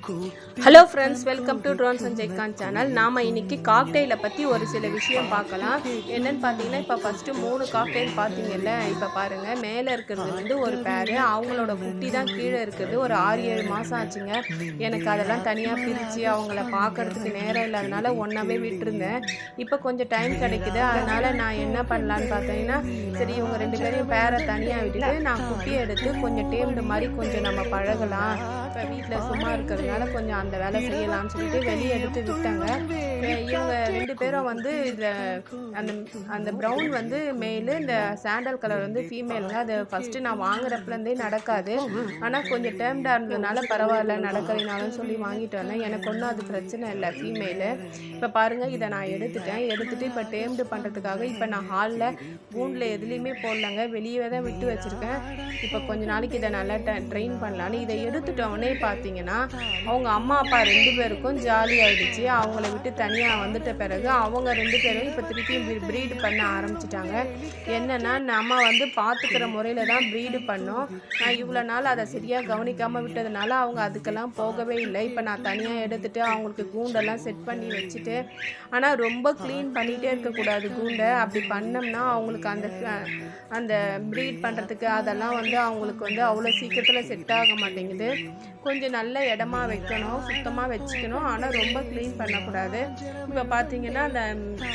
Hello friends, welcome to drones and Jaikan channel. நாம் இன்றைக்கி காக்டெயிலை பற்றி ஒரு சில விஷயம் பார்க்கலாம். என்னென்னு பார்த்தீங்கன்னா, இப்போ ஃபஸ்ட்டு 3 காக்டெயில் பார்த்தீங்கல்ல, இப்போ பாருங்கள், மேலே இருக்கிறது வந்து ஒரு பேர், அவங்களோட குட்டி தான் கீழே இருக்கிறது. ஒரு 6-7 மாதம் ஆச்சுங்க. எனக்கு அதெல்லாம் தனியாக பிரித்து அவங்கள பார்க்குறதுக்கு நேரம் இல்லாதனால ஒன்றாவே விட்டுருந்தேன். இப்போ கொஞ்சம் டைம் கிடைக்குது, அதனால் நான் என்ன பண்ணலான்னு பார்த்தீங்கன்னா, சரி இவங்க 2 பேரையும் பேரை தனியாக விட்டுட்டு நான் குட்டியை எடுத்து கொஞ்சம் டேம்டு மாதிரி கொஞ்சம் நம்ம பழகலாம். இப்போ வீட்டில் சும்மா இருக்கிறதுனால கொஞ்சம் அந்த வேலை செய்யலாம்னு சொல்லிட்டு வெளியே எடுத்து விட்டாங்க. இவங்க 2 பேரும் வந்து அந்த ப்ரௌன் வந்து மேலு, இந்த சாண்டல் கலர் வந்து ஃபீமேலுங்க. அது ஃபஸ்ட்டு நான் வாங்குறப்பலேருந்தே நடக்காது, ஆனால் கொஞ்சம் டேர்ம்டாக இருந்ததுனால பரவாயில்ல நடக்கிறதுனாலும் சொல்லி வாங்கிட்டு வந்தேன். எனக்கு ஒன்றும் அது பிரச்சனை இல்லை, ஃபீமேலு. இப்போ பாருங்கள், இதை நான் எடுத்துட்டு இப்போ டேர்ம்டு பண்ணுறதுக்காக இப்போ நான் ஹாலில் கூண்டில் எதுலேயுமே போடலங்க, வெளியே தான் விட்டு வச்சுருக்கேன். இப்போ கொஞ்ச நாளைக்கு இதை நல்லா ட்ரெயின் பண்ணலான்னு இதை எடுத்துட்டோன்னே பார்த்தீங்கன்னா, அவங்க அம்மா அப்பா 2 பேருக்கும் ஜாலி ஆகிடுச்சு. அவங்கள விட்டு தனியாக வந்துட்ட பிறகு அவங்க 2 பேரும் இப்போ திருப்பியும் ப்ரீடு பண்ண ஆரம்பிச்சிட்டாங்க. என்னென்னா, நம்ம வந்து பார்த்துக்கிற முறையில் தான் ப்ரீடு பண்ணோம். நான் இவ்வளோ நாள் அதை சரியாக கவனிக்காமல் விட்டதுனால அவங்க அதுக்கெல்லாம் போகவே இல்லை. இப்போ நான் தனியாக எடுத்துகிட்டு அவங்களுக்கு கூண்டெல்லாம் செட் பண்ணி வச்சுட்டு, ஆனால் ரொம்ப க்ளீன் பண்ணிகிட்டே இருக்கக்கூடாது கூண்டை. அப்படி பண்ணோம்னா அவங்களுக்கு அந்த ப்ரீட் பண்ணுறதுக்கு அதெல்லாம் வந்து அவங்களுக்கு வந்து அவ்வளோ சீக்கிரத்தில் செட் ஆக மாட்டேங்குது. கொஞ்சம் நல்ல இடமா வைக்கணும், சுத்தமாக வச்சுக்கணும், ஆனால் ரொம்ப க்ளீன் பண்ணக்கூடாது. இப்போ பார்த்தீங்கன்னா,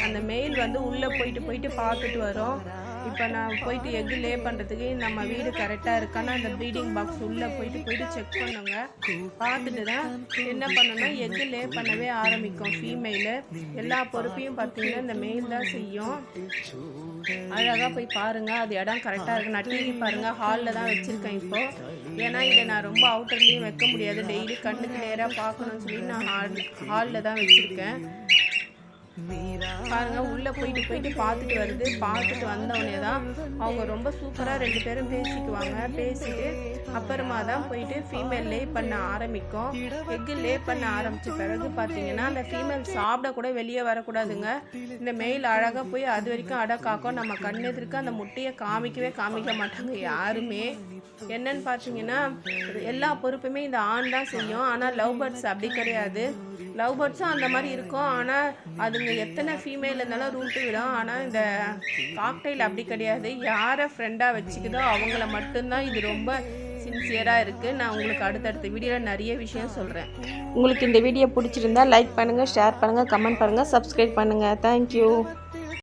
அந்த மெயில் வந்து உள்ளே போயிட்டு பார்த்துட்டு வரும். இப்போ நான் போயிட்டு எக்கு லே பண்ணுறதுக்கு நம்ம வீடு கரெக்டாக இருக்கான்னா அந்த ப்ரீடிங் பாக்ஸ் உள்ளே போயிட்டு செக் பண்ணுங்க. பார்த்துட்டு தான் என்ன பண்ணணும்னா எக்கு லே பண்ணவே ஆரம்பிக்கும் ஃபீமெயிலு. எல்லா பொறுப்பையும் பார்த்தீங்கன்னா இந்த மெயில் தான் செய்யும். அழகாக போய் பாருங்கள், அது இடம் கரெக்டாக இருக்குது. நான் டிவி பாருங்கள், ஹாலில் தான் வச்சுருக்கேன் இப்போது. ஏன்னா இதை நான் ரொம்ப அவுட்டர்லேயும் வைக்க முடியாது, டெய்லி கண்ணுக்கு நேராக பார்க்கணும்னு சொல்லி நான் ஹாலில் தான் வச்சுருக்கேன். பாருங்கள், உள்ளே போயிட்டு பார்த்துட்டு வருது. பார்த்துட்டு வந்தவொடனே தான் அவங்க ரொம்ப சூப்பராக 2 பேரும் பேசிக்குவாங்க. பேசிட்டு அப்புறமா தான் போயிட்டு ஃபீமேல் லே பண்ண ஆரம்பிக்கும். எக்கு லே பண்ண ஆரம்பித்த பிறகு பார்த்தீங்கன்னா, அந்த ஃபீமேல் சாப்பிட கூட வெளியே வரக்கூடாதுங்க. இந்த மெயில் அழகாக போய் அது வரைக்கும் அடக்காக்கும். நம்ம கண்ணெதிர்க்க அந்த முட்டையை காமிக்க மாட்டாங்க யாருமே. என்னன்னு பார்த்தீங்கன்னா, எல்லா பொறுப்புமே இந்த ஆண் தான் செய்யும். ஆனால் லவ் பேர்ட்ஸ் அப்படி கிடையாது. லவ் பேர்ட்ஸும் அந்த மாதிரி இருக்கும், ஆனால் அதுங்க எத்தனை ஃபீமேல் இருந்தாலும் ரூட்டு விடும். ஆனால் இந்த காக்டெயில் அப்படி கிடையாது. யாரை ஃப்ரெண்டாக வச்சுக்குதோ அவங்கள மட்டும்தான் இது ரொம்ப சின்சியராக இருக்குது. நான் உங்களுக்கு அடுத்தடுத்த வீடியோவில் நிறைய விஷயம் சொல்கிறேன். உங்களுக்கு இந்த வீடியோ பிடிச்சிருந்தா லைக் பண்ணுங்கள், ஷேர் பண்ணுங்கள், கமெண்ட் பண்ணுங்கள், சப்ஸ்கிரைப் பண்ணுங்கள். தேங்க்யூ.